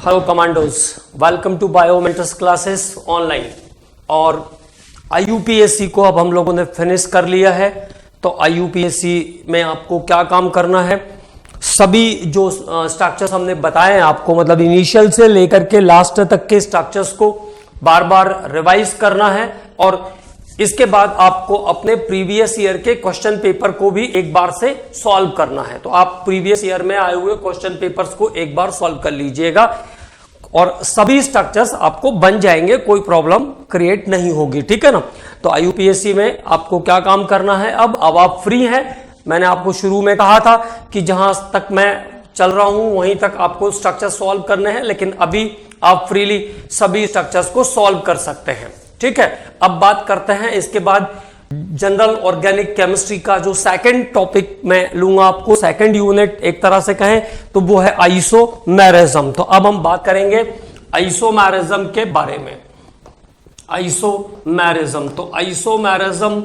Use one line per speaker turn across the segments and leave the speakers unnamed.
Hello commandos, welcome to Biomentors classes online. और IUPAC को अब हम लोगों ने फिनिश कर लिया है। तो IUPAC में आपको क्या काम करना है, सभी जो स्ट्रक्चर्स हमने बताए हैं आपको, मतलब इनिशियल से लेकर के लास्ट तक के स्ट्रक्चर्स को बार बार रिवाइज करना है। और इसके बाद आपको अपने प्रीवियस ईयर के क्वेश्चन पेपर को भी एक बार से सॉल्व करना है। तो आप प्रीवियस ईयर में आए हुए क्वेश्चन पेपर्स को एक बार सॉल्व कर लीजिएगा और सभी स्ट्रक्चर्स आपको बन जाएंगे, कोई प्रॉब्लम क्रिएट नहीं होगी, ठीक है ना। तो IUPAC में आपको क्या काम करना है, अब आप फ्री हैं। मैंने आपको शुरू में कहा था कि जहां तक मैं चल रहा हूं वहीं तक आपको स्ट्रक्चर सॉल्व करने हैं, लेकिन अभी आप फ्रीली सभी स्ट्रक्चर्स को सॉल्व कर सकते हैं, ठीक है। अब बात करते हैं इसके बाद जनरल ऑर्गेनिक केमिस्ट्री का जो सेकंड टॉपिक मैं लूंगा आपको, सेकंड यूनिट एक तरह से कहें तो वो है आइसोमेरिज्म। तो अब हम बात करेंगे आइसोमेरिज्म के बारे में। आइसोमेरिज्म, तो आइसोमेरिज्म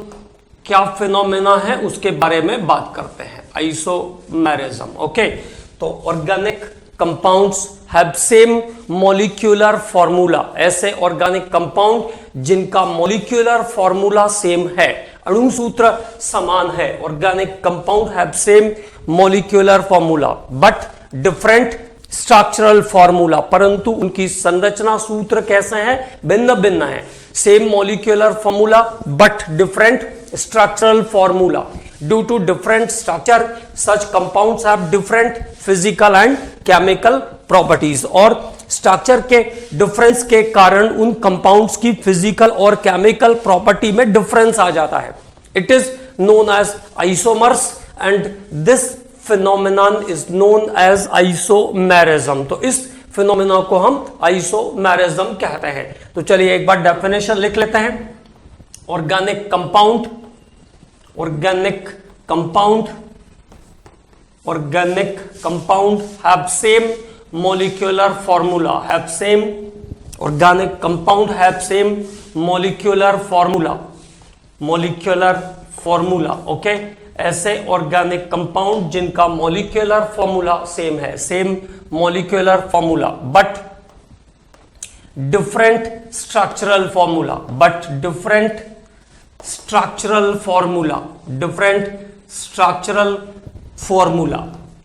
क्या फिनोमेना है उसके बारे में बात करते हैं। Isomerism, okay. तो organic compounds have same molecular formula, ऐसे ऑर्गेनिक कंपाउंड जिनका मॉलिक्यूलर फॉर्मूला सेम है, अणु सूत्र समान है। Organic compound have same molecular formula but different structural formula, परंतु उनकी संरचना सूत्र कैसे हैं, भिन्न भिन्न है। Same molecular formula but different structural formula. Due to different structure, such compounds have different physical and chemical properties. और स्ट्रक्चर के डिफरेंस के कारण उन कंपाउंड्स की फिजिकल और केमिकल प्रॉपर्टी में डिफरेंस आ जाता है। It is known as isomers and this phenomenon is known as isomerism. तो इस फिनोमेना को हम आइसोमेरिज्म कहते हैं। तो चलिए एक बार डेफिनेशन लिख लेते हैं। Organic compound, organic compound have same molecular formula, have same organic compound have same molecular formula, okay। ऐसे organic compound जिनका molecular formula same है, same molecular formula but different structural formula,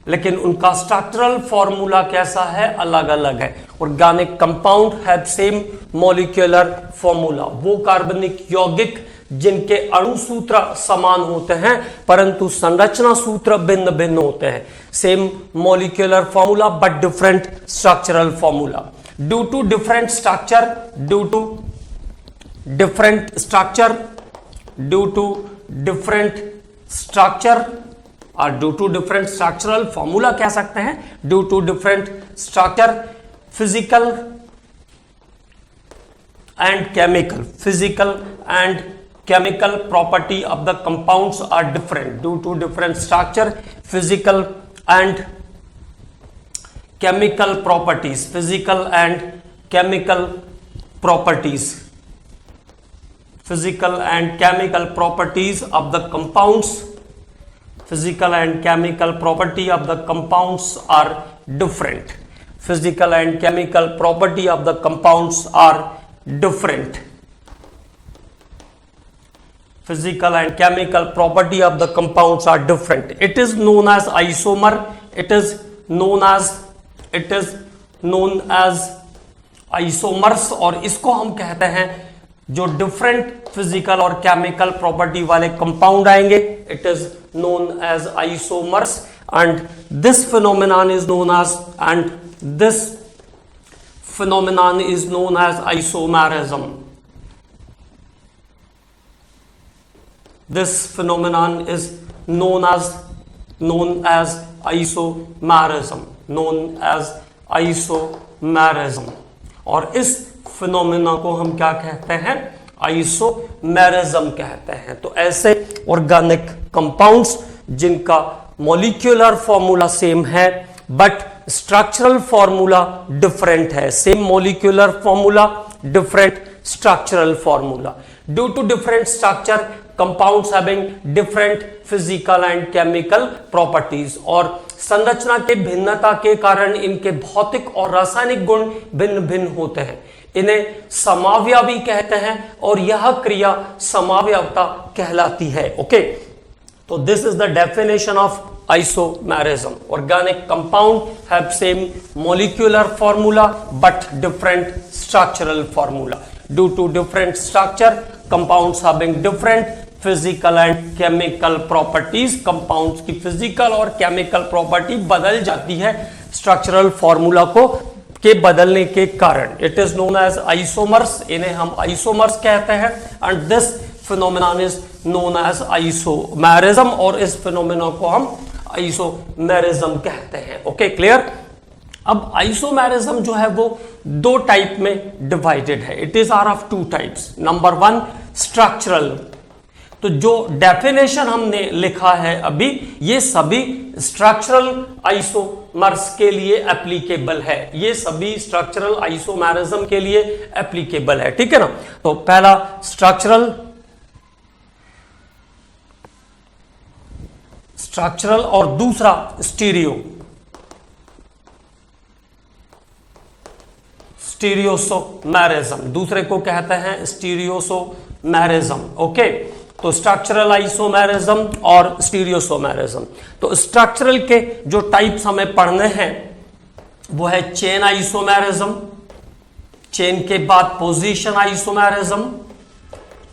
लेकिन उनका स्ट्रक्चरल फॉर्मूला कैसा है, अलग अलग है। Organic compound have same molecular formula, वो कार्बनिक यौगिक जिनके अणु सूत्र समान होते हैं परंतु संरचना सूत्र भिन्न भिन्न होते हैं। Same molecular formula but different structural formula. Due to different structure, due to different structure और due to different structural formula कह सकते हैं। Due to different structure, physical and chemical property of the compounds are different. Due to different structure, physical and chemical properties, physical and chemical of the compounds, physical and chemical property of the compounds are different. Physical and chemical property of the compounds are different. Physical and chemical property of the compounds are different. It is known as isomer. It is known as isomers। और इसको हम कहते हैं जो different physical और chemical property वाले compound आएंगे, it is known as isomers and this phenomenon is known as isomerism. This phenomenon is known as isomerism। और इस फिनोमेना को हम क्या कहते हैं, आइसोमेरिज्म कहते हैं। तो ऐसे ऑर्गेनिक कंपाउंड्स जिनका मॉलिक्यूलर फॉर्मूला सेम है बट स्ट्रक्चरल फॉर्मूला डिफरेंट है। Same molecular formula, different structural formula. Due to different structure, compounds having different physical and chemical properties, और संरचना के भिन्नता के कारण इनके भौतिक और रासायनिक गुण भिन्न भिन्न होते हैं। इन्हें समावयवी कहते हैं और यह क्रिया समावयवता कहलाती है। ओके, तो this is the definition of isomerism. Organic compound have same molecular formula but different structural formula. Due to different structure, compounds having different physical and chemical properties. Compounds की physical और chemical property बदल जाती है structural formula को के बदलने के कारण। It is known as isomers. इन्हें हम isomers कहते हैं and this phenomenon is known as isomerism, और इस phenomenon को हम आइसोमेरिज्म कहते हैं। Okay, clear. अब आइसोमेरिज्म जो है वो दो टाइप में डिवाइडेड है। It is are of two types. Number one, structural. तो जो डेफिनेशन हमने लिखा है अभी, ये सभी स्ट्रक्चरल आइसोमर्स के लिए एप्लीकेबल है। ये सभी स्ट्रक्चरल आइसोमेरिज्म के लिए एप्लीकेबल है, ठीक है ना। तो पहला स्ट्रक्चरल और दूसरा स्टीरियोसोमेरिज्म। दूसरे को कहते हैं स्टीरियोसोमेरिज्म। ओके, तो स्ट्रक्चरल आइसोमेरिज्म और स्टीरियोसोमेरिज्म। तो स्ट्रक्चरल के जो टाइप्स हमें पढ़ने हैं वो है चेन आइसोमेरिज्म, चेन के बाद position isomerism,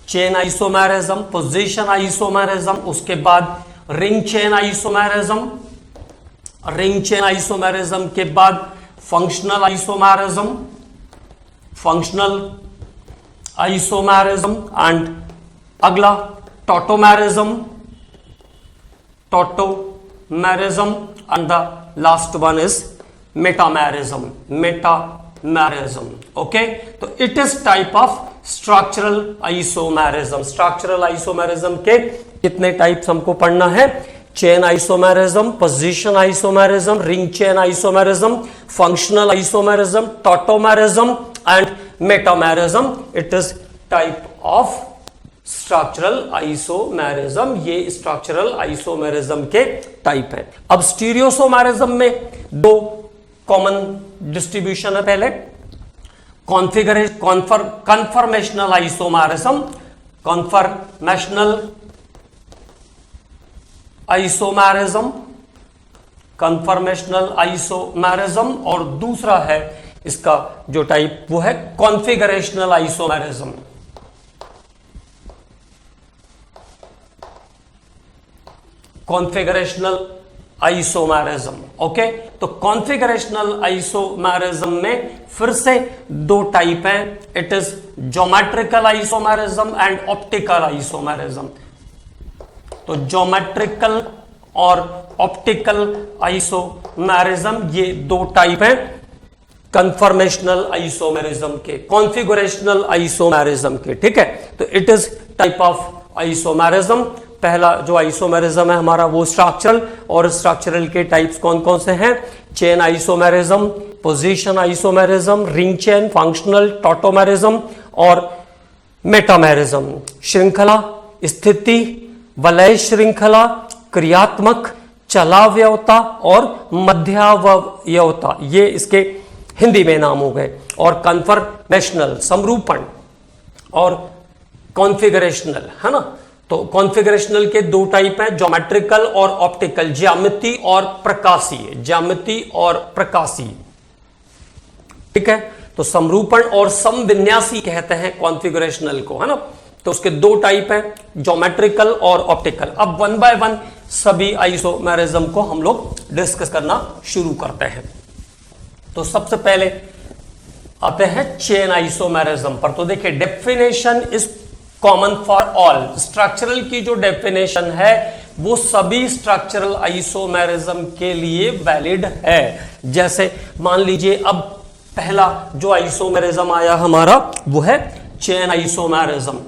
chain isomerism, position isomerism, उसके बाद ring chain isomerism, ring chain isomerism के बाद functional isomerism, functional isomerism, and अगला tautomerism, tautomerism, and the last one is metamerism, metamerism. Okay, तो it is type of structural isomerism. Structural isomerism के कितने types हमको पढ़ना है? Chain isomerism, position isomerism, ring chain isomerism, functional isomerism, tautomerism and metamerism. It is type of structural isomerism. ये structural isomerism के type है। अब स्टीरियोसोमेरिज्म में दो कॉमन डिस्ट्रीब्यूशन है। पहले कॉन्फर्मेशनल आइसोमेरिज्म, कॉन्फर्मेशनल आइसोमेरिज्म, कन्फर्मेशनल आइसोमेरिज्म, और दूसरा है इसका जो टाइप वो है configurational isomerism. Configurational isomerism. Okay, तो कॉन्फिगरेशनल आइसोमेरिज्म में फिर से दो टाइप हैं। It is geometrical isomerism and optical isomerism. तो ज्योमेट्रिकल और ऑप्टिकल आइसोमेरिज्म ये दो टाइप हैं कन्फर्मेशनल आइसोमेरिज्म के, कॉन्फिगरेशनल आइसोमेरिज्म के, ठीक है। तो it is type of isomerism. पहला जो आइसोमेरिज्म है हमारा वो स्ट्रक्चरल, और स्ट्रक्चरल के टाइप्स कौन कौन से हैं? Chain isomerism, position isomerism, ring chain, functional, tautomerism और मेटामेरिज्म। श्रृंखला, स्थिति, वलय श्रृंखला, क्रियात्मक, चलावयवता और मध्यावयवता, ये इसके हिंदी में नाम हो गए। और कन्फर्मेशनल, समरूपण, और कॉन्फिगरेशनल, है ना। तो कॉन्फिगरेशनल के दो टाइप हैं, ज्योमेट्रिकल और ऑप्टिकल, ज्यामिति और प्रकाशीय, ज्यामिति और प्रकाशीय, ठीक है। तो समरूपण और समविन्यासी कहते हैं कॉन्फिगरेशनल को, है ना। तो उसके दो टाइप हैं, ज्योमेट्रिकल और ऑप्टिकल। अब वन बाय वन सभी आइसोमेरिज्म को हम लोग डिस्कस करना शुरू करते हैं। तो सबसे पहले आते हैं चेन आइसोमेरिज्म पर। तो देखिए, definition is common for all. Structural की जो डेफिनेशन है वो सभी स्ट्रक्चरल आइसोमेरिज्म के लिए वैलिड है। जैसे मान लीजिए, अब पहला जो आइसोमेरिज्म आया हमारा वो है चेन आइसोमेरिज्म।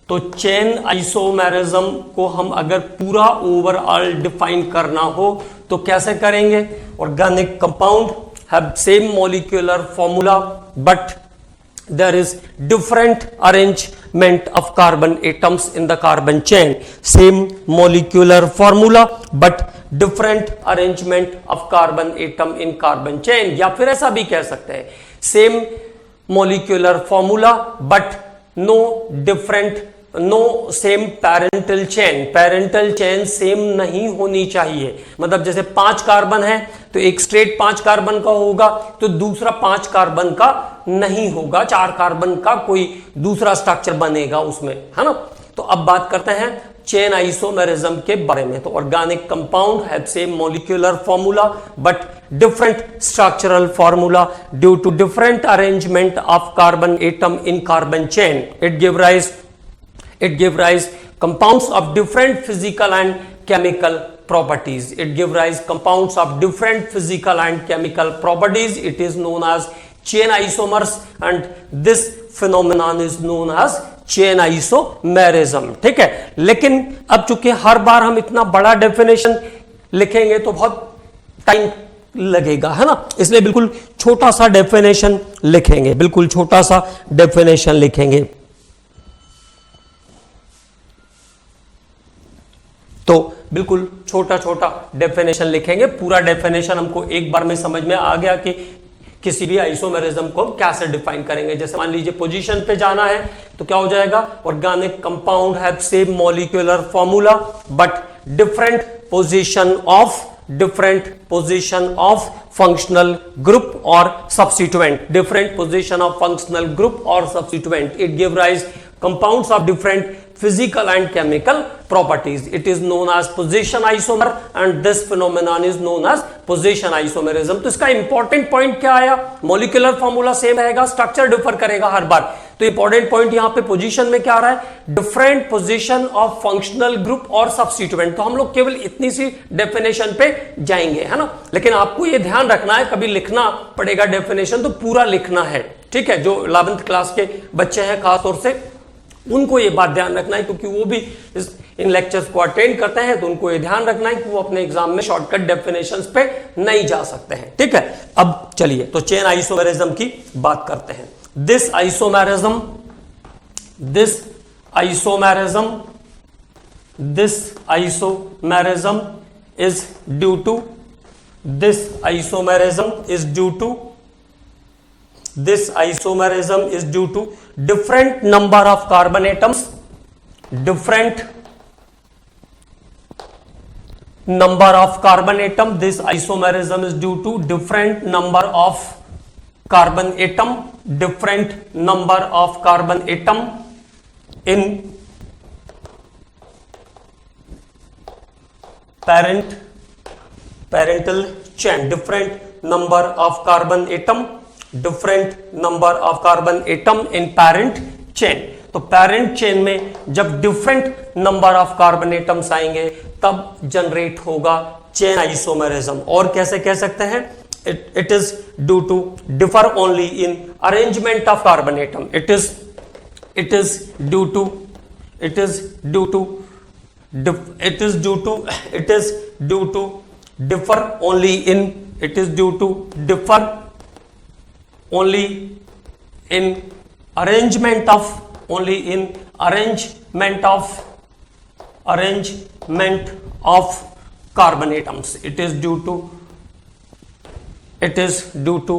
तो चेन आइसोमेरिज्म को हम अगर पूरा ओवरऑल डिफाइन करना हो तो कैसे करेंगे? Organic compound have same molecular formula but there is different arrange arrangement of carbon atoms in the carbon chain, same molecular formula but different arrangement of carbon atom in carbon chain, या फिर ऐसा भी कह सकते हैं same molecular formula but no same parental chain सेम नहीं होनी चाहिए। मतलब जैसे 5 कार्बन है तो एक स्ट्रेट 5 कार्बन का होगा तो दूसरा 5 कार्बन का नहीं होगा, 4 कार्बन का कोई दूसरा स्ट्रक्चर बनेगा उसमें, है ना। तो अब बात करते हैं चेन आइसोमेरिज्म के बारे में। तो organic compound have same molecular formula but different structural formula due to different arrangement of carbon atom in carbon chain. It give rise compounds of different physical and chemical properties. It give rise compounds of different physical and chemical properties. It is known as chain isomers and this phenomenon is known as chain isomerism. ठीक है, लेकिन अब चूंकि हर बार हम इतना बड़ा definition लिखेंगे तो बहुत टाइम लगेगा, है ना, इसलिए बिल्कुल छोटा सा डेफिनेशन लिखेंगे, बिल्कुल छोटा सा डेफिनेशन लिखेंगे। तो बिल्कुल छोटा छोटा डेफिनेशन लिखेंगे। पूरा डेफिनेशन हमको एक बार में समझ में आ गया कि किसी भी आइसोमेरिज्म को हम कैसे डिफाइन करेंगे। जैसे मान लीजिए पोजीशन पे जाना है तो क्या हो जाएगा, organic compound have same molecular formula but different position of functional group और substituent, different position of functional group और substituent. It give rise compounds of different physical and chemical properties. It is known as position isomer and this phenomenon is known as position isomerism. तो इसका important point क्या आया, molecular formula same रहेगा, structure differ करेगा हर बार। तो important point यहां पे position में क्या आ रहा है, different position of functional group और सब्स्टिट्यूएंट। तो हम लोग केवल इतनी सी डेफिनेशन पे जाएंगे, है ना। लेकिन आपको ये ध्यान रखना है, कभी लिखना पड़ेगा डेफिनेशन तो पूरा लिखना है, ठीक है। जो 11th क्लास के बच्चे हैं खासतौर से उनको ये बात ध्यान रखना है, क्योंकि वो भी इन लेक्चर्स को अटेंड करते हैं, तो उनको ये ध्यान रखना है कि वो अपने एग्जाम में शॉर्टकट डेफिनेशंस पे नहीं जा सकते हैं, ठीक है। अब चलिए तो चेन आइसोमेरिज्म की बात करते हैं। This isomerism is due to different number of carbon atoms, different number of carbon atom. This isomerism is due to different number of carbon atom, different number of carbon atom in parental chain, different number of carbon atom, different number of carbon atom in parent chain. तो parent chain में जब different number of carbon atoms आएंगे तब generate होगा chain isomerism. और कैसे कह सकते हैं, it is due to differ only in arrangement of carbon atom. It is due to differ only in arrangement of carbon atoms. It is due to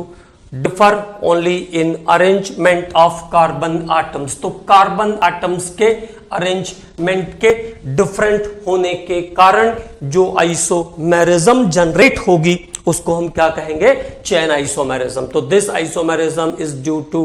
differ only in arrangement of carbon atoms. तो carbon atoms के arrangement के different होने के कारण जो isomerism generate होगी उसको हम क्या कहेंगे, चेन आइसोमेरिज्म। तो this isomerism is due to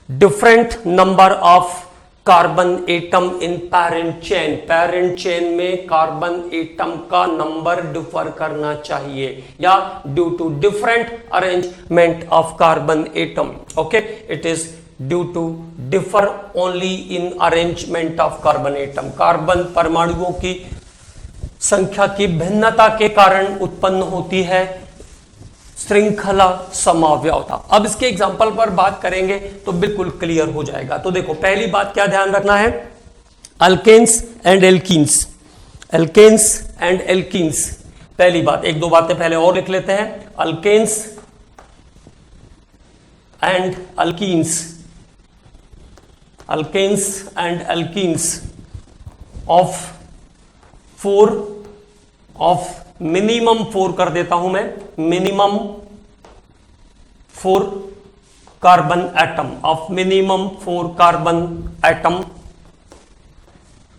different number of carbon atom in parent chain. Parent chain में कार्बन एटम का नंबर डिफर करना चाहिए, या due to different arrangement of carbon atom. Okay, it is due to differ only in arrangement of carbon atom. Carbon परमाणुओं की संख्या की भिन्नता के कारण उत्पन्न होती है श्रृंखला समव्यवता। अब इसके एग्जांपल पर बात करेंगे तो बिल्कुल क्लियर हो जाएगा। तो देखो, पहली बात क्या ध्यान रखना है, अल्केन्स एंड एल्कीन्स। पहली बात, एक दो बातें पहले और लिख लेते हैं। Alkanes and alkenes alkanes and alkenes of 4 of minimum 4 कर देता हूं मैं, minimum 4 carbon atom, of minimum 4 carbon atom,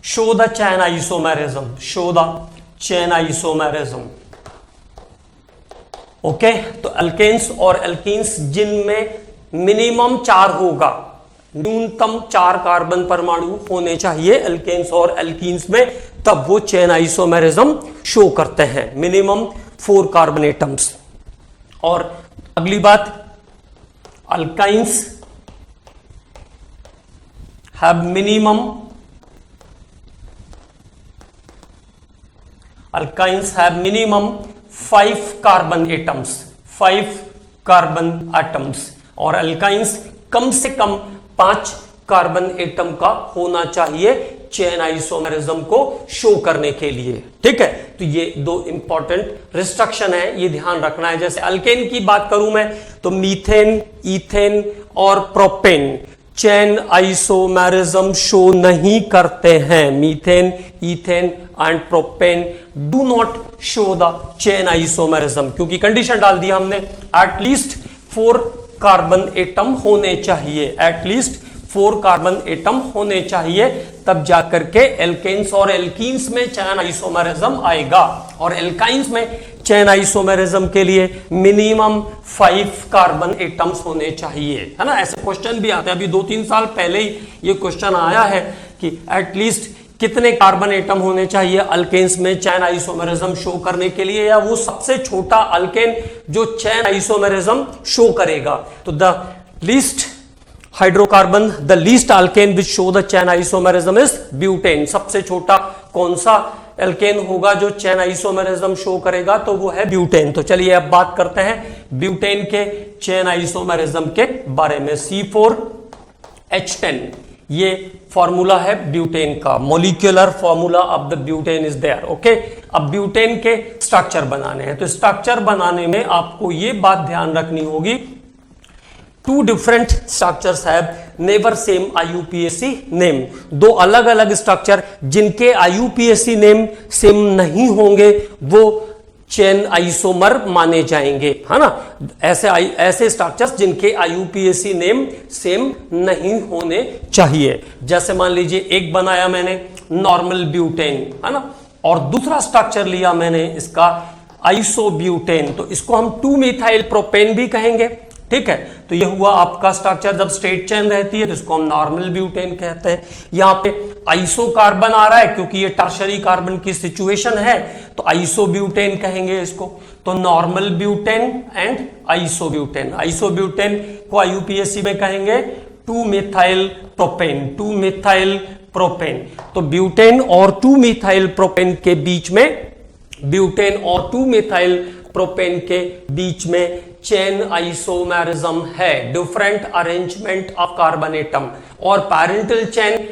show the chain isomerism, show the chain isomerism. Okay, तो अल्केन्स और एल्कीन्स जिनमें मिनिमम 4 होगा, न्यूनतम 4 कार्बन परमाणु होने चाहिए अल्केन्स और एल्कीन्स में, तब वो चेन आइसोमेरिज्म शो करते हैं, मिनिमम 4 कार्बन एटम्स। और अगली बात, alkynes have minimum, alkynes have minimum 5 carbon atoms, 5 carbon atoms, और अल्काइंस कम से कम 5 कार्बन एटम का होना चाहिए चेन आइसोमेरिज्म को शो करने के लिए। ठीक है, तो ये 2 इंपॉर्टेंट रिस्ट्रिक्शन है, ये ध्यान रखना है। जैसे अल्केन की बात करूं मैं, तो मीथेन, ईथेन और प्रोपेन चेन आइसोमेरिज्म शो नहीं करते हैं। Methane, ethane and propane do not show the chain isomerism, क्योंकि कंडीशन डाल दिया हमने, एटलीस्ट 4 कार्बन एटम होने चाहिए, एटलीस्ट 4 कार्बन एटम होने चाहिए, तब जाकर के एल्केन्स और एल्कीन्स में चैन आइसोमेरिज्म आएगा। और एल्काइंस में चैन आइसोमेरिज्म के लिए मिनिमम 5 कार्बन एटम्स होने चाहिए, है ना। ऐसे क्वेश्चन भी आते हैं, अभी 2-3 साल पहले ही ये क्वेश्चन आया है कि एटलीस्ट कितने कार्बन एटम होने चाहिए अल्केन्स में चैन आइसोमेरिज्म शो करने के लिए, या वो सबसे छोटा अल्केन जो चैन आइसोमेरिज्म शो करेगा। तो the least hydrocarbon, the least alkane which show the chain isomerism is butane. सबसे छोटा कौन सा एल्केन होगा जो चैन आइसोमेरिज्म शो करेगा, तो वो है ब्यूटेन। तो चलिए अब बात करते हैं ब्यूटेन के चैन आइसोमेरिज्म के बारे में। C4H10 ये फॉर्मूला है ब्यूटेन का, molecular formula of the butane is there. Okay, अब ब्यूटेन के स्ट्रक्चर बनाने हैं, तो स्ट्रक्चर बनाने में आपको ये बात ध्यान रखनी होगी, 2 different structures have never same IUPAC name. 2 अलग अलग स्ट्रक्चर जिनके IUPAC नेम सेम नहीं होंगे वो चेन आइसोमर माने जाएंगे, है ना। ऐसे स्ट्रक्चर्स जिनके IUPAC नेम सेम नहीं होने चाहिए। जैसे मान लीजिए एक बनाया मैंने नॉर्मल ब्यूटेन, है ना, और दूसरा स्ट्रक्चर लिया मैंने इसका आइसोब्यूटेन, तो इसको हम 2-मिथाइल प्रोपेन भी कहेंगे। ठीक है, तो ये हुआ आपका स्ट्रक्चर। जब स्ट्रेट चेन रहती है तो इसको हम नॉर्मल ब्यूटेन कहते हैं। यहां पे आइसो कार्बन आ रहा है क्योंकि ये टर्शरी कार्बन की सिचुएशन है, तो आइसोब्यूटेन कहेंगे इसको। तो normal butane and isobutane, isobutane को IUPAC में कहेंगे 2-मिथाइल प्रोपेन, 2-मिथाइल प्रोपेन। तो ब्यूटेन और 2-मिथाइल प्रोपेन के बीच में, ब्यूटेन और 2-मिथाइल प्रोपेन के बीच में चेन आइसोमेरिज्म है, different arrangement of carbon atom. और पैरेंटल चेन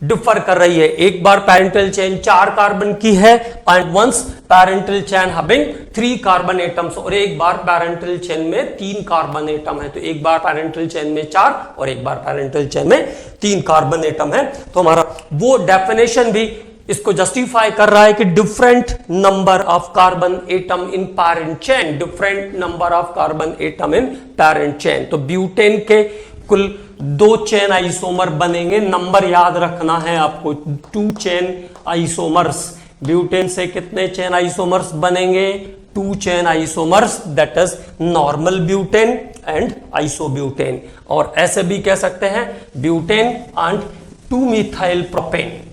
डिफर कर रही है, एक बार पैरेंटल चेन 4 कार्बन की है and once parental chain having 3 carbon atoms, और एक बार पैरेंटल चेन में 3 कार्बन एटम है। तो एक बार पैरेंटल चेन में 4 और एक बार पैरेंटल चेन में 3 कार्बन एटम है। तो हमारा वो डेफिनेशन भी इसको जस्टिफाई कर रहा है कि different number of carbon atom in parent chain, different number of carbon atom in parent chain. तो ब्यूटेन के कुल 2 चेन आइसोमर बनेंगे, नंबर याद रखना है आपको, 2 चेन आइसोमर्स। ब्यूटेन से कितने चेन आइसोमर्स बनेंगे? 2 chain isomers, that is normal butane and isobutane. और ऐसे भी कह सकते हैं ब्यूटेन एंड 2-मिथाइल प्रोपेन।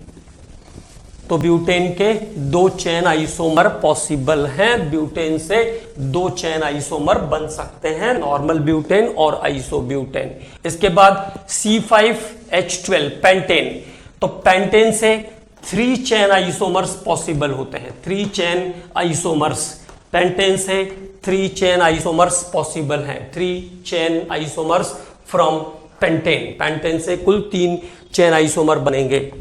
तो ब्यूटेन के 2 चेन आइसोमर पॉसिबल हैं, ब्यूटेन से 2 चेन आइसोमर बन सकते हैं, नॉर्मल ब्यूटेन और आइसोब्यूटेन। इसके बाद C5H12 पेंटेन, तो पेंटेन से 3 चेन आइसोमर्स पॉसिबल होते हैं, 3 चेन आइसोमर्स, पेंटेन से 3 चेन आइसोमर्स पॉसिबल हैं, 3 chain isomers from pentane. Pentane से कुल 3 चेन आइसोमर बनेंगे।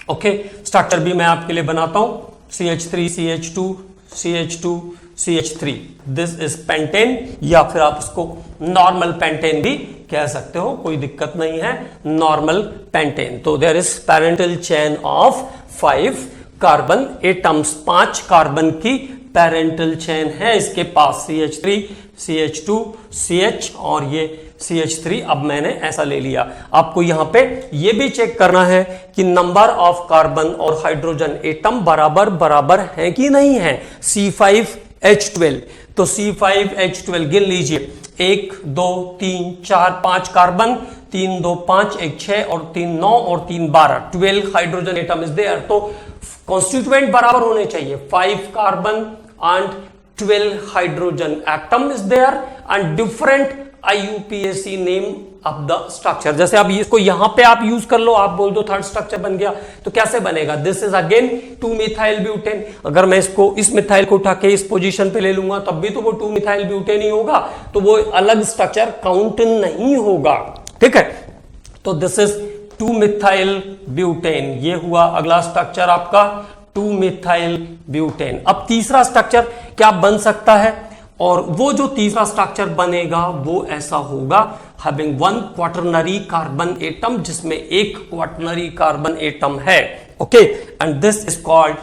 ओके, स्ट्रक्चर भी मैं आपके लिए बनाता हूं, CH3 CH2 CH2 CH3, this is pentane, या फिर आप इसको नॉर्मल पेंटेन भी कह सकते हो, कोई दिक्कत नहीं है, नॉर्मल पेंटेन। तो there is parental chain of 5 carbon atoms, 5 carbon की पैरेंटल चेन है इसके पास, CH3 CH2 CH और ये CH3। अब मैंने ऐसा ले लिया। आपको यहां पे ये भी चेक करना है कि नंबर ऑफ कार्बन और हाइड्रोजन एटम बराबर बराबर है कि नहीं है। C5H12, तो C5H12 गिन लीजिए, 1 2 3 4 5 कार्बन, 3 2 5 1 6 और 3 9 और 3 12, 12 हाइड्रोजन एटम इज देयर। तो कॉन्स्टिट्यूएंट बराबर होने चाहिए, 5 carbon and 12 hydrogen atom is there and different IUPAC name of the structure. जैसे आप इसको यहां पे आप यूज कर लो, आप बोल दो थर्ड स्ट्रक्चर बन गया, तो कैसे बनेगा? This is again 2 methyl butane. अगर मैं इसको, इस मिथाइल को उठा के इस पोजीशन पे ले लूंगा तब भी तो वो 2 मिथाइल ब्यूटेन ही होगा, तो वो अलग स्ट्रक्चर काउंट नहीं होगा, ठीक है। तो दिस इज 2 मिथाइल ब्यूटेन, ये हुआ अगला स्ट्रक्चर आपका 2 मिथाइल ब्यूटेन। अब तीसरा स्ट्रक्चर क्या बन सकता है, और वो जो तीसरा स्ट्रक्चर बनेगा वो ऐसा होगा, हैविंग 1 क्वाटरनरी कार्बन एटम, जिसमें 1 क्वाटरनरी कार्बन एटम है, okay, and this is called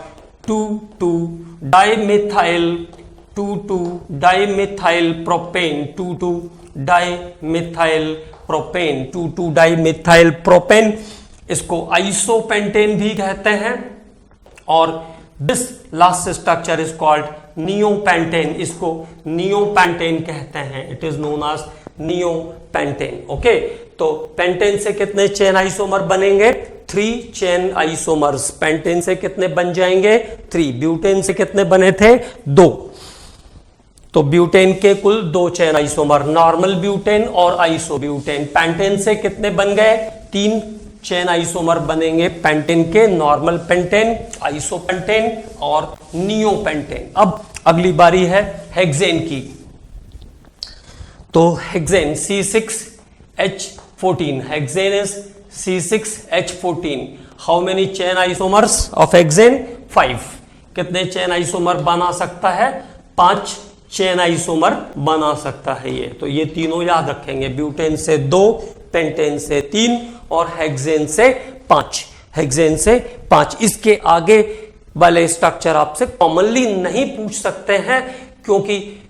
2,2 dimethyl 2,2 dimethyl propane 2,2 dimethyl propane 2,2 dimethyl propane. इसको आइसोपेंटेन भी कहते हैं, और this last structure is called neopentane, इसको नियोपेंटेन कहते हैं, it is known as neopentane, okay. तो पेंटेन से कितने चेन आइसोमर बनेंगे? 3 चेन आइसोमर्स। पेंटेन से कितने बन जाएंगे? 3। ब्यूटेन से कितने बने थे? 2। तो ब्यूटेन के कुल 2 चेन आइसोमर, नॉर्मल ब्यूटेन और आइसोब्यूटेन। पेंटेन से कितने बन गए? 3 चेन आइसोमर बनेंगे पेंटेन के, नॉर्मल पेंटेन, आइसोपेंटेन और नियोपेंटेन। अब अगली बारी है हेक्सेन की। तो hexane C6H14, hexane is C6H14। How many chain isomers of hexane? 5। कितने चेन आइसोमर बना सकता है? 5 चेन आइसोमर बना सकता है ये। तो ये तीनों याद रखेंगे, ब्यूटेन से 2, पेंटेन से 3 और हेक्सेन से 5। हेक्सेन से 5। इसके आगे वाले स्ट्रक्चर आपसे कॉमनली नहीं पूछ सकते हैं, क्योंकि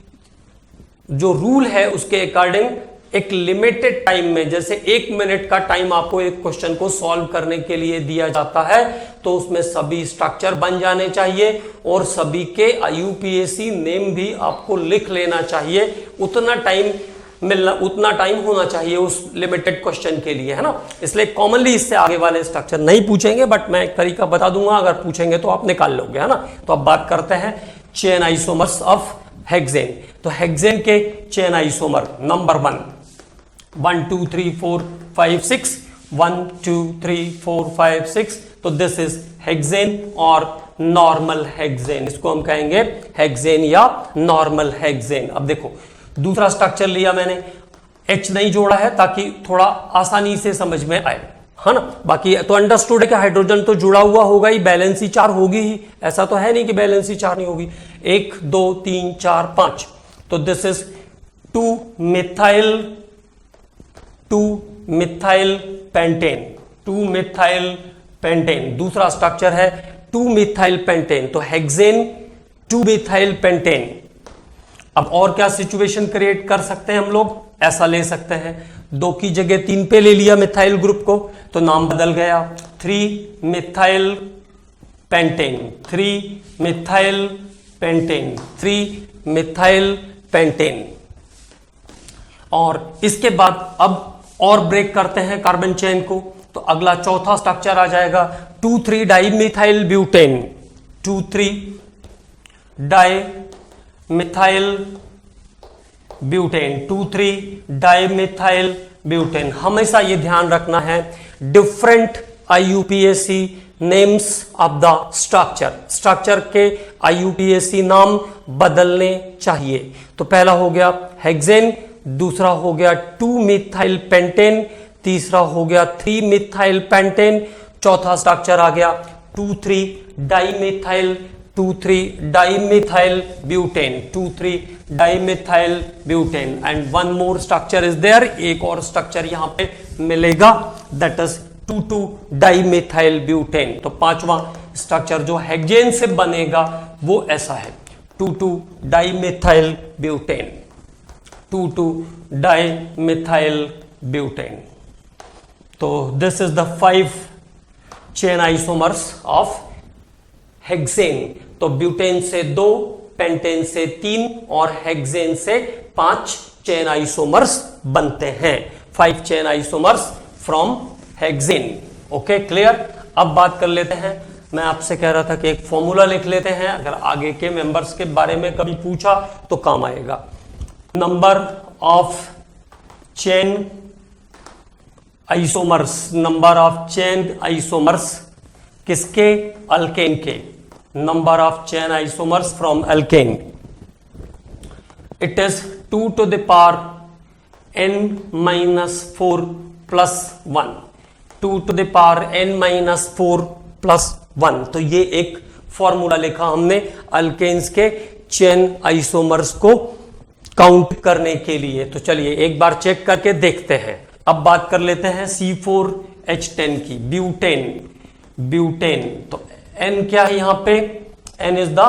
जो रूल है उसके अकॉर्डिंग एक लिमिटेड टाइम में, जैसे 1 मिनट का टाइम आपको एक क्वेश्चन को सॉल्व करने के लिए दिया जाता है, तो उसमें सभी स्ट्रक्चर बन जाने चाहिए और सभी के IUPAC नेम भी आपको लिख लेना चाहिए। उतना टाइम मिलना, उतना टाइम होना चाहिए उस लिमिटेड क्वेश्चन के लिए, है ना। इसलिए कॉमनली इससे आगे वाले स्ट्रक्चर नहीं पूछेंगे, बट मैं एक तरीका बता दूंगा, अगर पूछेंगे तो आप निकाल लोगे, है ना। तो अब बात करते हैं चेन आइसोमर्स ऑफ हेक्सेन। तो हेक्सेन के चेन आइसोमर नंबर 1, 1 2 3 4 5 6, 1 2 3 4 5 6। तो दिस इज हेक्सेन और नॉर्मल हेक्सेन, इसको हम कहेंगे हेक्सेन या नॉर्मल हेक्सेन। अब देखो दूसरा स्ट्रक्चर लिया मैंने, H नहीं जोड़ा है ताकि थोड़ा आसानी से समझ में आए, है ना। बाकी तो अंडरस्टूड है कि हाइड्रोजन तो जुड़ा हुआ होगा ही, बैलेंसी 4 होगी ही, ऐसा तो है नहीं कि बैलेंसी 4 नहीं होगी। 1 2 3 4 5। तो this is 2 methyl pentane, 2 methyl pentane. दूसरा स्ट्रक्चर है 2 मिथाइल पेंटेन, तो हेक्सेन 2 मिथाइल पेंटेन। अब और क्या सिचुएशन क्रिएट कर सकते हैं हम लोग? ऐसा ले सकते हैं, 2 की जगह 3 पे ले लिया मिथाइल ग्रुप को, तो नाम बदल गया 3 methyl pentane, 3 methyl pentane, 3 methyl pentane. और इसके बाद अब और ब्रेक करते हैं कार्बन चेन को, तो अगला चौथा स्ट्रक्चर आ जाएगा 2,3 dimethyl butane, 2,3 dimethyl butane, 2,3 dimethyl butane. हमेशा ये ध्यान रखना है, different IUPAC names of the structure, structure के IUPAC नाम बदलने चाहिए। तो पहला हो गया हेक्सेन, दूसरा हो गया 2 मिथाइल पेंटेन, तीसरा हो गया 3 मिथाइल पेंटेन, चौथा स्ट्रक्चर आ गया 2,3 dimethyl 2,3 dimethyl butane, 2,3 dimethyl butane and one more structure is there, एक और स्ट्रक्चर यहां पे मिलेगा, that is 2,2 dimethyl butane। तो पांचवा स्ट्रक्चर जो हेक्सेन से बनेगा वो ऐसा है, 2,2 dimethyl butane, 2,2 dimethyl butane। तो this is the 5 chain isomers of hexane. तो ब्यूटेन से 2, पेंटेन से 3 और हेक्सेन से 5 चेन आइसोमर्स बनते हैं, 5 chain isomers from hexane. Okay, clear. अब बात कर लेते हैं, मैं आपसे कह रहा था कि एक फॉर्मूला लिख लेते हैं, अगर आगे के मेंबर्स के बारे में कभी पूछा तो काम आएगा। Number of chain isomers, number of chain isomers किसके? अल्केन के। Number of chain isomers from alkane, it is 2 to the power n-4 plus 1, 2 to the power n-4 plus 1। तो ये एक फॉर्मूला लिखा हमने अल्केन्स के चेन आइसोमर्स को count करने के लिए। तो चलिए एक बार चेक करके देखते हैं। अब बात कर लेते हैं C4H10 की, ब्यूटेन, ब्यूटेन। तो N क्या है यहां पे? N is the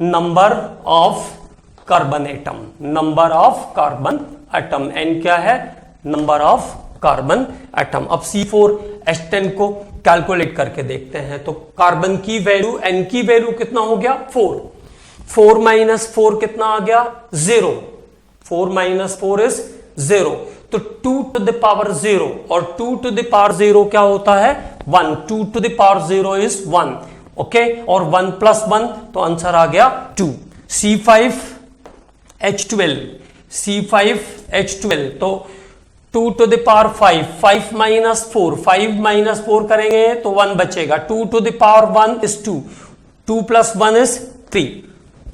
number of carbon atom, number of carbon atom. N क्या है? Number of carbon atom. अब C4H10 को कैलकुलेट करके देखते हैं। तो कार्बन की वैल्यू, N की वैल्यू कितना हो गया? 4, 4 माइनस 4 कितना आ गया? 0, 4 माइनस 4 इज 0। तो 2 to the power 0 और 2 to the power 0 क्या होता है? 1, 2 to the power 0 is 1। Okay, और 1 plus 1 तो आंसर आ गया 2। C5H12, C5H12 तो 2 to the power 5, 5 minus 4, 5 minus 4 करेंगे तो 1 बचेगा, 2 to the power 1 is 2, 2 plus 1 is 3।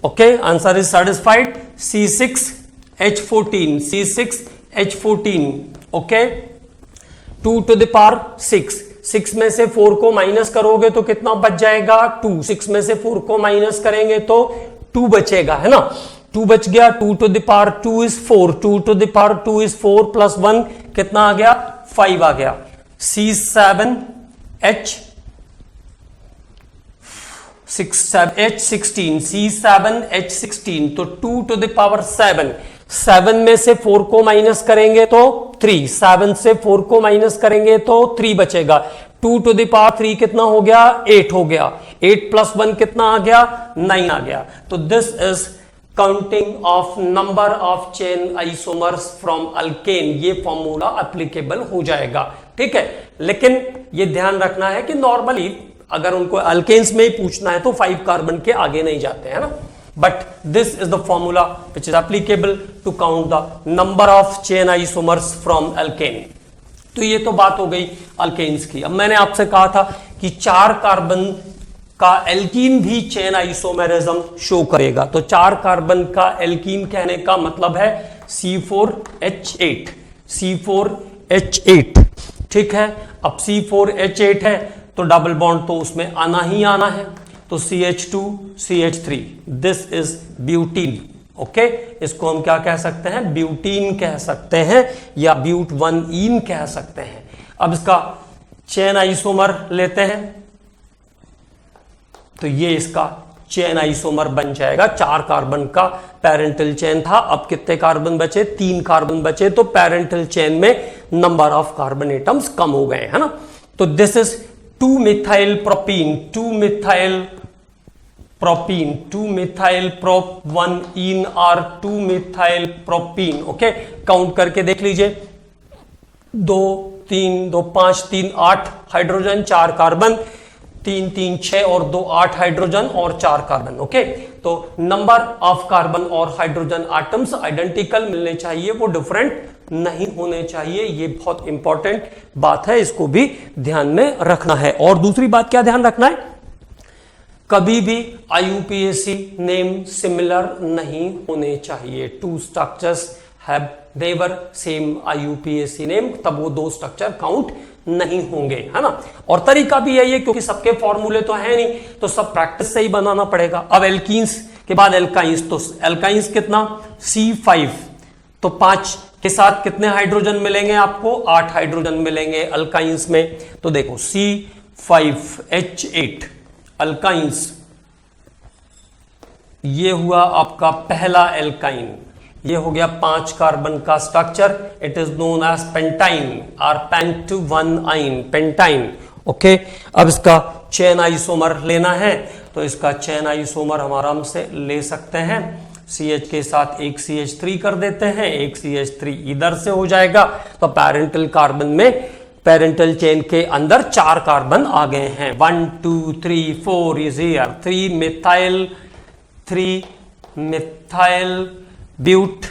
Okay, answer is satisfied. C6H14, C6H14, okay, 2 to the power 6, 6 में से 4 को माइनस करोगे तो कितना बच जाएगा? 2, 6 में से 4 को माइनस करेंगे तो 2 बचेगा, है ना? 2 बच गया, 2 to the power 2 is 4, 2 to the power 2 is 4 plus 1 कितना आ गया? 5 आ गया। C7H16, C7H16 तो 2 to the power 7, 7 में से 4 को माइनस करेंगे तो 3, 7 से 4 को माइनस करेंगे तो 3 बचेगा। 2 to the power 3 कितना हो गया? 8 हो गया। 8 plus 1 कितना आ गया? 9 आ गया। तो this is counting of number of chain isomers from alkane. ये फॉर्मूला एप्लीकेबल हो जाएगा, ठीक है। लेकिन ये ध्यान रखना है कि नॉर्मली अगर उनको अल्केन्स में ही पूछना है तो 5 कार्बन के आगे नहीं जाते हैं ना, but this is the formula which is applicable to count the number of chain isomers from alkane. तो ये तो बात हो गई अल्केन्स की। अब मैंने आपसे कहा था कि 4 कार्बन का एल्कीन भी चेन आइसोमेरिज्म शो करेगा। तो 4 कार्बन का एल्कीन कहने का मतलब है C4H8, C4H8, ठीक है। अब C4H8 है तो डबल बॉन्ड तो उसमें आना ही आना है, तो CH2 CH3, this is butene. Okay, इसको हम क्या कह सकते हैं? ब्यूटीन कह सकते हैं या ब्यूट1ईन कह सकते हैं। अब इसका चेन आइसोमर लेते हैं तो ये इसका चेन आइसोमर बन जाएगा। 4 कार्बन का पेरेंटल चेन था, अब कितने कार्बन बचे? 3 कार्बन बचे। तो पेरेंटल चेन में number of carbon atoms come हो गए, है ना। तो this is 2-methyl propene, 2-methyl propene, 2-methyl prop1ene और 2-methyl propene। ओके, काउंट करके देख लीजिए, 2 3 2 5 3 8 हाइड्रोजन, 4 कार्बन, 3 3 6 और 2 8 हाइड्रोजन और 4 कार्बन। ओके, तो नंबर ऑफ कार्बन और हाइड्रोजन एटम्स आइडेंटिकल मिलने चाहिए, वो डिफरेंट नहीं होने चाहिए। ये बहुत इंपॉर्टेंट बात है, इसको भी ध्यान में रखना है। और दूसरी बात क्या ध्यान रखना है? कभी भी IUPAC नेम सिमिलर नहीं होने चाहिए। 2 structures have never same IUPAC name, तब वो 2 स्ट्रक्चर काउंट नहीं होंगे, है ना। और तरीका भी यही है क्योंकि सबके फॉर्मूले तो है नहीं, तो सब प्रैक्टिस से ही बनाना पड़ेगा। अब एल्कीन्स के बाद एल्काइंस, तो एल्काइंस कितना C5, तो 5 के साथ कितने हाइड्रोजन मिलेंगे आपको, 8 हाइड्रोजन मिलेंगे अल्काइंस में। तो देखो C5H8 अल्काइंस, ये हुआ आपका पहला एल्काइन, ये हो गया 5 कार्बन का structure, it is known as pentane और पेंट1 पेंटाइन। ओके, अब इसका चेन आइसोमर लेना है, तो इसका चेन आइसोमर हम आराम से ले सकते हैं। CH के साथ एक CH3 कर देते हैं, एक CH3 इधर से हो जाएगा, तो पैरेंटल कार्बन में, पैरेंटल चेन के अंदर 4 कार्बन आ गए हैं। 1 2 3 4 इज हियर, 3 मिथाइल ब्यूट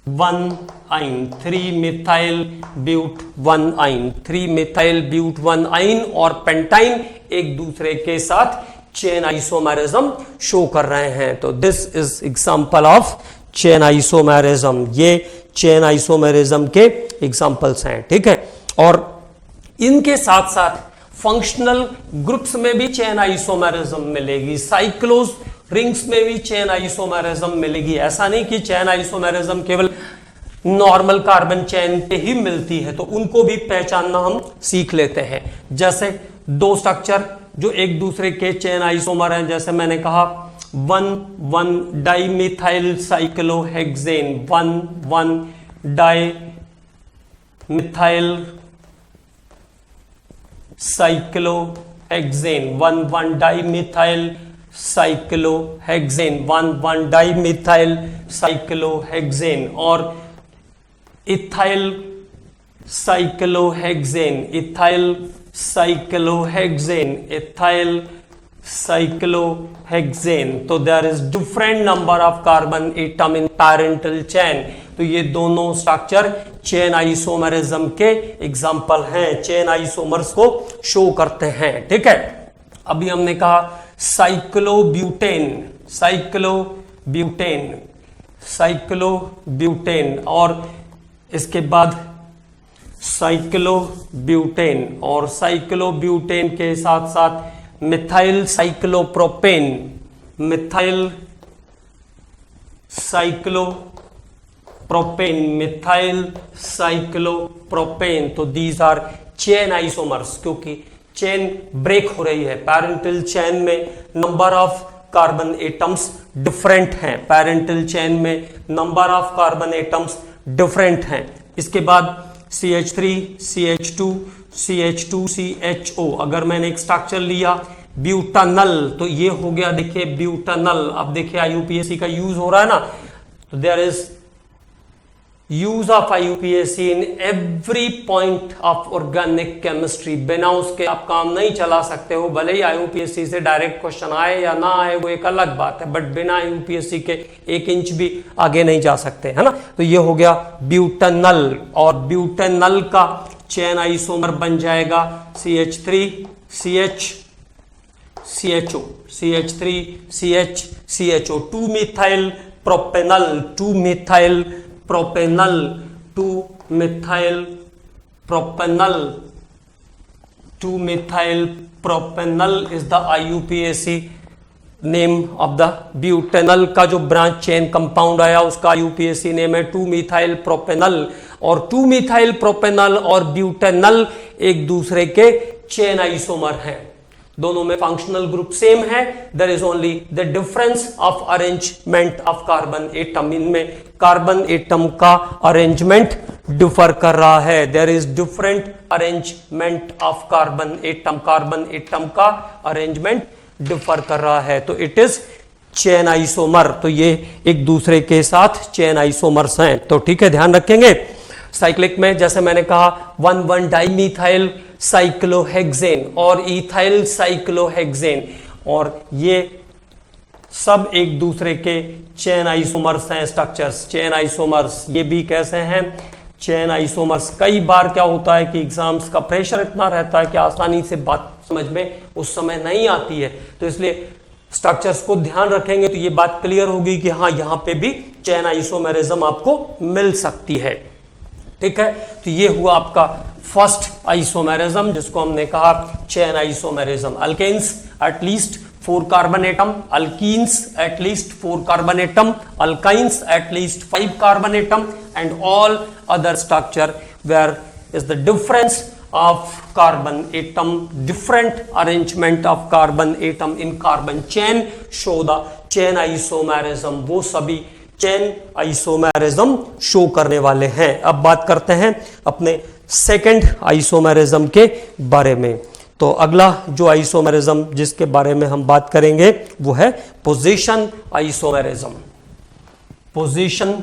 1 आइन, 3 मिथाइल ब्यूट 1 आइन, 3 मिथाइल ब्यूट 1 आइन और पेंटाइन एक दूसरे के साथ चेन आइसोमेरिज्म शो कर रहे हैं। तो this is example of chain isomerism, ये चेन आइसोमेरिज्म के एग्जांपल्स हैं, ठीक है। और इनके साथ साथ फंक्शनल ग्रुप्स में भी चेन आइसोमेरिज्म मिलेगी, साइक्लोज रिंग्स में भी चेन आइसोमेरिज्म मिलेगी। ऐसा नहीं कि चेन आइसोमेरिज्म केवल नॉर्मल कार्बन चेन पे ही मिलती है, तो उनको भी पहचानना हम सीख लेते हैं। जैसे 2 स्ट्रक्चर जो एक दूसरे के चेन आइसोमर हैं, जैसे मैंने कहा 1,1 dimethyl cyclohexane, 1,1 dimethyl cyclohexane, 1,1 dimethyl cyclohexane, 1,1 dimethyl cyclohexane और ethyl cyclohexane, ethyl cyclohexane, ethyl cyclohexane. तो there is different number of carbon atom in parental chain. तो ये दोनों स्ट्रक्चर चेन आइसोमेरिज्म के एग्जांपल हैं, चेन आइसोमर्स को शो करते हैं, ठीक है। अभी हमने कहा साइक्लोब्यूटेन, साइक्लोब्यूटेन, साइक्लोब्यूटेन और इसके बाद साइक्लोब्यूटेन और साइक्लोब्यूटेन के साथ साथ methyl cyclopropane, methyl cyclopropane, methyl cyclopropane. तो दीज आर चेन आइसोमर्स, क्योंकि चेन ब्रेक हो रही है। पैरेंटल चेन में number of carbon atoms different हैं, पैरेंटल चेन में number of carbon atoms different हैं। इसके बाद CH3, CH2, CH2, CHO। अगर मैंने एक स्ट्रक्चर लिया ब्यूटानल, तो ये हो गया, देखिए ब्यूटानल। अब देखिए IUPAC का यूज हो रहा है ना, तो there is use of IUPAC in every point of organic chemistry. बिना उसके आप काम नहीं चला सकते हो, भले ही IUPAC से डायरेक्ट क्वेश्चन आए या ना आए वो एक अलग बात है, बट बिना IUPAC के 1 इंच भी आगे नहीं जा सकते, है ना। तो ये हो गया ब्यूटानल और ब्यूटानल का चेन आइसोमर बन जाएगा CH3 CH CHO, CH3 CH CHO, 2 methyl propanal, 2 methyl propanal, 2 methyl propanal, 2 methyl propanal is the IUPAC name of the butanal का जो ब्रांच चेन कंपाउंड आया उसका IUPAC नेम है 2 मिथाइल प्रोपेनल। और 2 methyl propanal और butanal एक दूसरे के चेन आइसोमर हैं, दोनों में फंक्शनल ग्रुप सेम है, there is only the difference of arrangement of carbon atom. इनमें कार्बन एटम का अरेंजमेंट डिफर कर रहा है, there is different arrangement of carbon atom, carbon atom का अरेंजमेंट डिफर कर रहा है, तो इट इज चेन आइसोमर। तो ये एक दूसरे के साथ चेन आइसोमर्स हैं, तो ठीक है, ध्यान रखेंगे। साइक्लिक में जैसे मैंने कहा 1,1 डाइमिथाइल साइक्लोहेक्सेन और इथाइल साइक्लोहेक्सेन, और ये सब एक दूसरे के चेन आइसोमर्स हैं, स्ट्रक्चर्स चेन आइसोमर्स। ये भी कैसे हैं, चेन आइसोमर्स। कई बार क्या होता है कि एग्जाम्स का प्रेशर इतना रहता है कि आसानी से बात समझ में उस समय नहीं आती है, तो इसलिए स्ट्रक्चर्स को ध्यान रखेंगे तो ये बात क्लियर होगी कि हाँ यहां पे भी चेन आइसोमेरिज्म आपको मिल सकती है, ठीक है। तो ये हुआ आपका फर्स्ट आइसोमेरिज्म जिसको हमने कहा chain isomerism, alkanes at least 4 carbon atom, alkenes at least 4 carbon atom, alkynes at least 5 carbon atom, and all other structure where is the difference of carbon atom, different arrangement of carbon atom in carbon chain show the chain isomerism. वो सभी chain isomerism show करने वाले हैं. अब बात करते हैं अपने second isomerism के बारे में. तो अगला जो आइसोमेरिज्म जिसके बारे में हम बात करेंगे वो है position isomerism. Position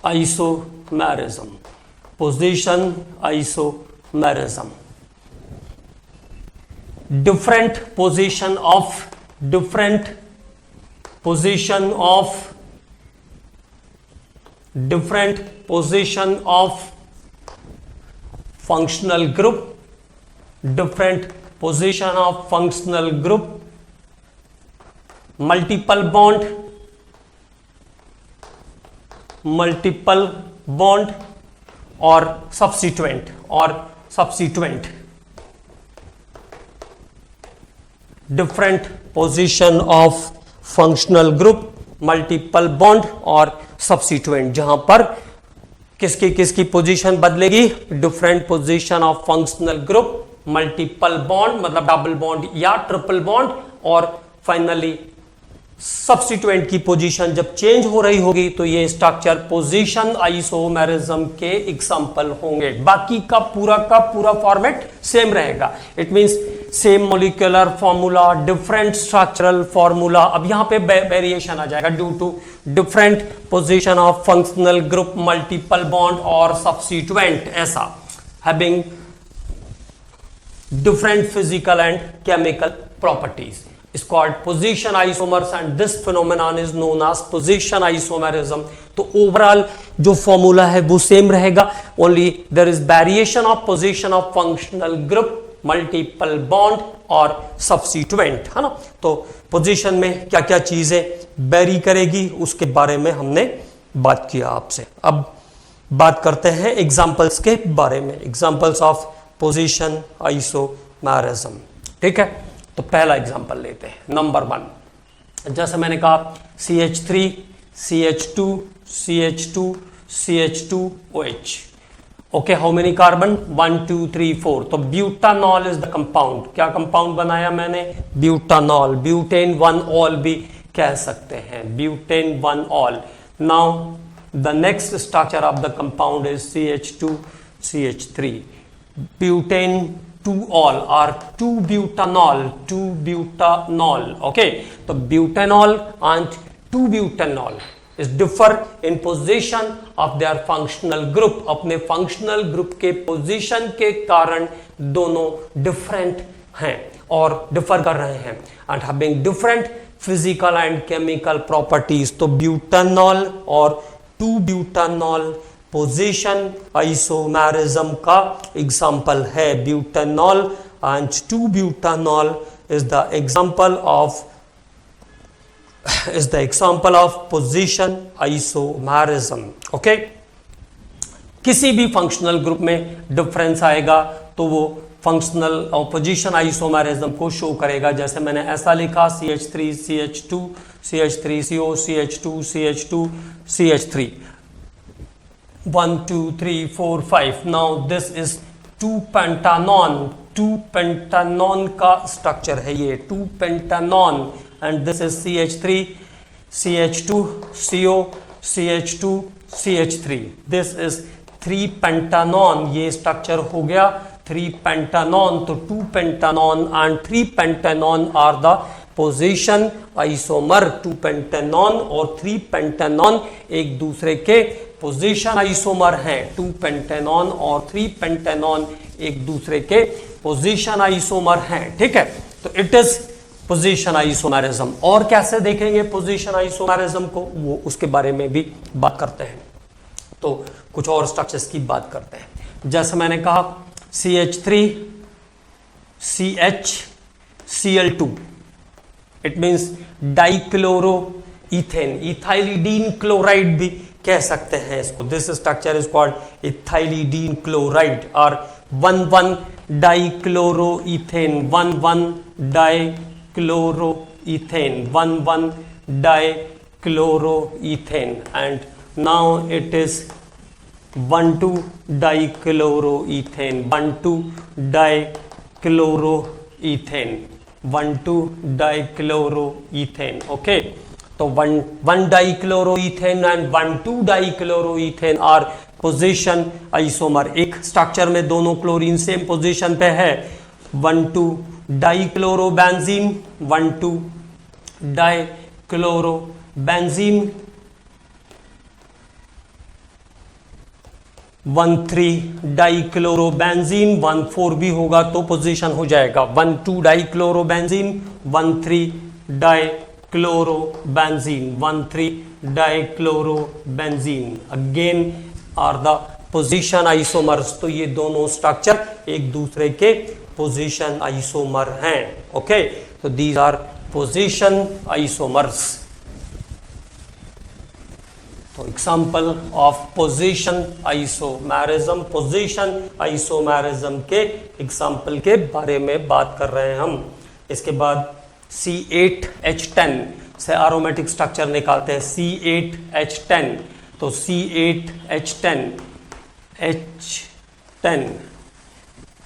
isomerism, position isomerism, different position of functional group, different position of functional group, multiple bond or substituent different position of functional group, multiple bond और substituent, जहां पर किसकी पोजीशन बदलेगी, different position of functional group, multiple bond मतलब double bond या triple bond, और finally substituent की position जब चेंज हो रही होगी तो ये स्ट्रक्चर पोजीशन आइसोमेरिज्म के एग्जांपल होंगे. बाकी का पूरा फॉर्मेट सेम रहेगा. It means same molecular formula, different structural formula. अब यहां पे वेरिएशन आ जाएगा due to different position of functional group, multiple bond और सब्स्टिट्यूएंट, ऐसा having different physical and chemical properties is called position isomers, and this phenomenon is known as position isomerism. तो overall जो formula है वो same रहेगा, only there is variation of position of functional group, multiple bond और substituent, है ना. तो position में क्या क्या चीजें वेरी करेगी उसके बारे में हमने बात किया आपसे. अब बात करते हैं एग्जांपल्स के बारे में, एग्जांपल्स ऑफ पोजीशन आइसोमेरिज्म. ठीक है, तो पहला एग्जांपल लेते हैं. नंबर 1, जैसे मैंने कहा CH3 CH2 CH2 CH2OH. Okay, how many carbon, 1 2 3 4. तो ब्यूटानॉल इज द कंपाउंड. क्या कंपाउंड बनाया मैंने, ब्यूटानॉल. ब्यूटेन 1 ऑल भी कह सकते हैं, butane 1 all. Now the next structure of the compound is CH2 CH3. butane 2 all or 2 butanol. Okay, so butanol and 2 butanol is differ in position of their functional group. अपने functional group के position के कारण दोनों different हैं और differ कर रहे हैं and having different physical and chemical properties. तो butanol और 2 butanol पोजीशन आइसोमेरिज्म का एग्जाम्पल है. Butanol and 2 butanol is the example of position isomerism. Okay, किसी भी फंक्शनल ग्रुप में डिफरेंस आएगा तो वो फंक्शनल पोजीशन आइसोमेरिज्म को शो करेगा. जैसे मैंने ऐसा लिखा CH3 CH2 CH3CO CH2 CH2 CH3, 1 2 3 4 5. now this is 2 pentanon. 2 pentanon का स्ट्रक्चर है ये, 2 pentanon, and this is CH3 CH2 CO CH2 CH3. this is 3 pentanon. ये स्ट्रक्चर हो गया 3 pentanon. तो 2 pentanon and 3 pentanon are the position isomer. 2 पेंटानॉन और 3 पेंटानॉन एक दूसरे के पोजीशन आइसोमर हैं. 2 पेंटानॉन और 3 पेंटानॉन एक दूसरे के पोजीशन आइसोमर हैं. ठीक है, तो इट इज पोजीशन आइसोमेरिज्म. और कैसे देखेंगे पोजीशन आइसोमेरिज्म को, वो उसके बारे में भी बात करते हैं. तो कुछ और स्ट्रक्चर्स की बात करते हैं. जैसे मैंने कहा CH3 CH Cl2, it means dichloroethane, ethylidene chloride भी कह सकते हैं इसको. This structure is called ethylidene chloride और 1,1 dichloroethane, 1,1 dichloroethane, 1,1 dichloroethane and now it is 1,2 dichloroethane, 1,2 dichloroethane, 1,2 dichloroethane. Okay, तो 1 dichloroethane and 1,2 dichloroethane are position isomer. एक structure में दोनों क्लोरीन सेम पोजीशन पे है. 1,2 डाइक्लोरोबेंजीन, 1,2 डाइक्लोरोबेंजीन, 1,3 डाइक्लोरोबेंजीन, 1,4 भी होगा तो पोजीशन हो जाएगा. 1,2 dichlorobenzene, 1,3 dichlorobenzene, 1,3 dichlorobenzene again are the position isomers. तो ये दोनों स्ट्रक्चर एक दूसरे के पोजीशन आइसोमर हैं. ओके, तो दीज आर पोजीशन आइसोमर्स. तो example of position isomerism, position isomerism के एग्जाम्पल के बारे में बात कर रहे हैं हम. इसके बाद C8H10 से एरोमेटिक स्ट्रक्चर निकालते हैं. C8H10, तो C8H10, H10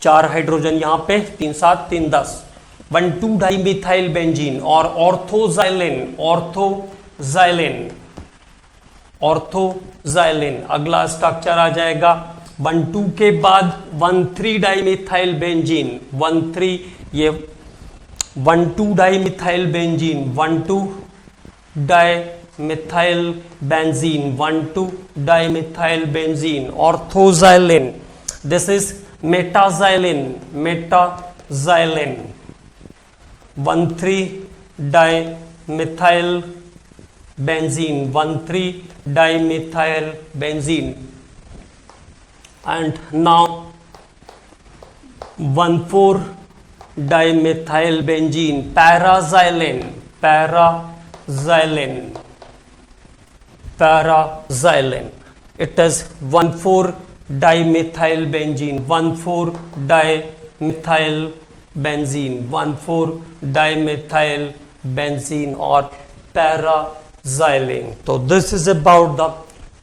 4 हाइड्रोजन यहां पे, 3 7 3 10, 1,2 डाइमिथाइल बेंजीन और ऑर्थोजाइलिन, ऑर्थोजाइलिन अगला स्ट्रक्चर आ जाएगा. 1,2 के बाद 1,3 डाइमिथाइल बेंजीन, 1,3 ये 1,2 dimethyl benzene, 1,2 dimethyl benzene, 1,2 dimethyl benzene, orthoxylene. This is metaxylene, 1,3 dimethyl benzene, 1,3 dimethyl benzene and now 1,4 dimethyl benzene, paraxylene, it is 1,4 dimethyl benzene, 1,4 dimethyl benzene, 1,4 dimethyl benzene और पैराजाइलिन. तो this is about the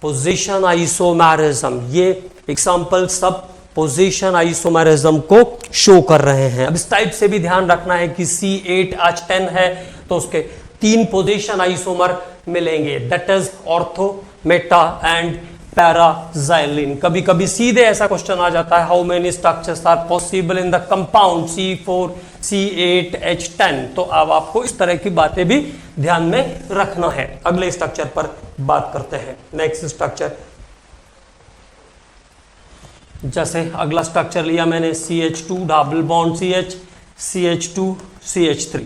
position isomerism. ये example सब position isomerism को show कर रहे हैं. अब इस टाइप से भी ध्यान रखना है कि C8H10 है तो उसके 3 पोजीशन आइसोमर मिलेंगे, that is ortho, meta and paraxylene. कभी कभी सीधे ऐसा क्वेश्चन आ जाता है, how many structures are possible in the compound C4C8H10. तो अब आपको इस तरह की बातें भी ध्यान में रखना है. अगले स्ट्रक्चर पर बात करते हैं. नेक्स्ट स्ट्रक्चर, जैसे अगला स्ट्रक्चर लिया मैंने CH2 double bond CH, CH2 CH3.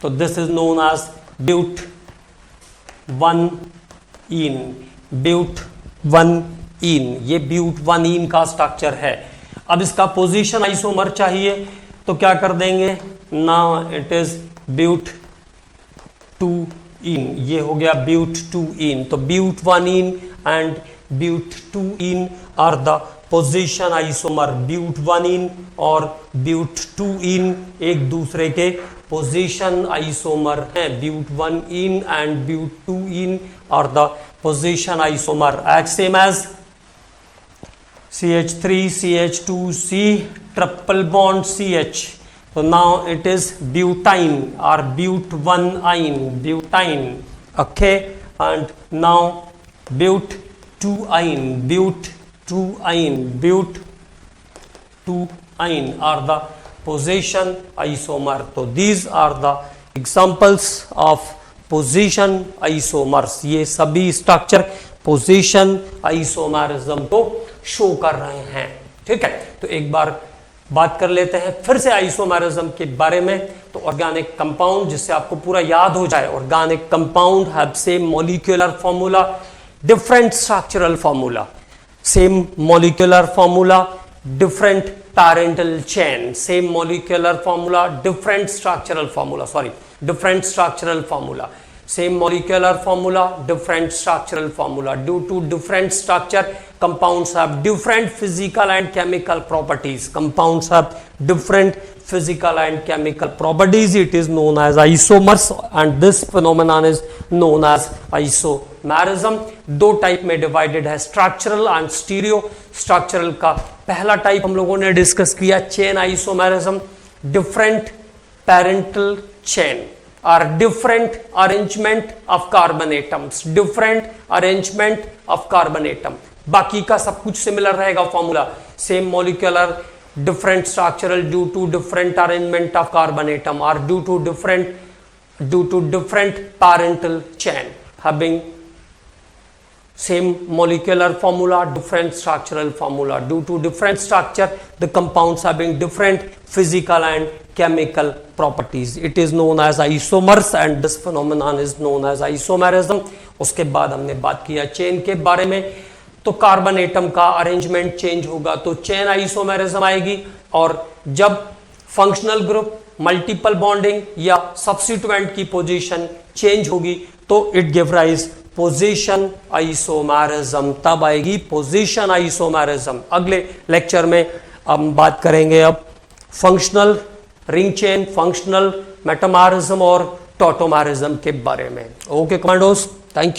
तो दिस इज नोन एज ब्यूट-1-इन, ब्यूट-1-इन. ये ब्यूट-1-इन का स्ट्रक्चर है. अब इसका पोजीशन आइसोमर चाहिए तो क्या कर देंगे, नाउ इट इज ब्यूट-2-इन. ये हो गया ब्यूट-2-इन. तो but one ene and but two ene are the position isomer. But one ene और ब्यूट-2-इन एक दूसरे के पोजीशन आइसोमर हैं. But one ene and but two ene are the position isomer. Same as CH3 CH2 C triple bond CH. So now it is butane or bute-1-ine, butane. Okay, and now bute-2-ine, bute-2-ine are the position isomer. So these are the examples of position isomers. ये सभी structure position isomerism को show कर रहे हैं. ठीक है, तो एक बार बात कर लेते हैं फिर से आइसोमेरिज्म के बारे में. तो ऑर्गेनिक कंपाउंड, जिससे आपको पूरा याद हो जाए, organic compound have same molecular formula, different structural formula. Same molecular formula, different parental chain. Same molecular formula, different structural formula, different structural formula. same molecular formula, different structural formula. Due to different structure, compounds have different physical and chemical properties. Compounds have different physical and chemical properties. It is known as isomers and this phenomenon is known as isomerism. दो type में divided है, structural and stereo. Structural का पहला type हम लोगों ने discuss किया, chain isomerism. Different parental chain or different arrangement of carbon atoms, different arrangement of carbon atom. बाकी का सब कुछ सिमिलर रहेगा formula, same molecular, different structural due to different arrangement of carbon atom or due to different parental chain having same molecular formula, different structural formula. Due to different structure, the compounds having different physical and chemical properties. It is known as isomers and this phenomenon is known as isomerism. उसके बाद हमने बात किया chain के बारे में. तो carbon atom का अरेंजमेंट चेंज होगा तो चेन आइसोमेरिज्म आएगी, और जब फंक्शनल ग्रुप, मल्टीपल बॉन्डिंग या सब्स्टिट्यूएंट की पोजीशन चेंज होगी तो it give rise position isomerism. तब आएगी पोजीशन आइसोमेरिज्म. अगले लेक्चर में हम बात करेंगे अब functional ring chain, functional metamerism और टॉटोमेरिज्म के बारे में. Okay commandos, thank you.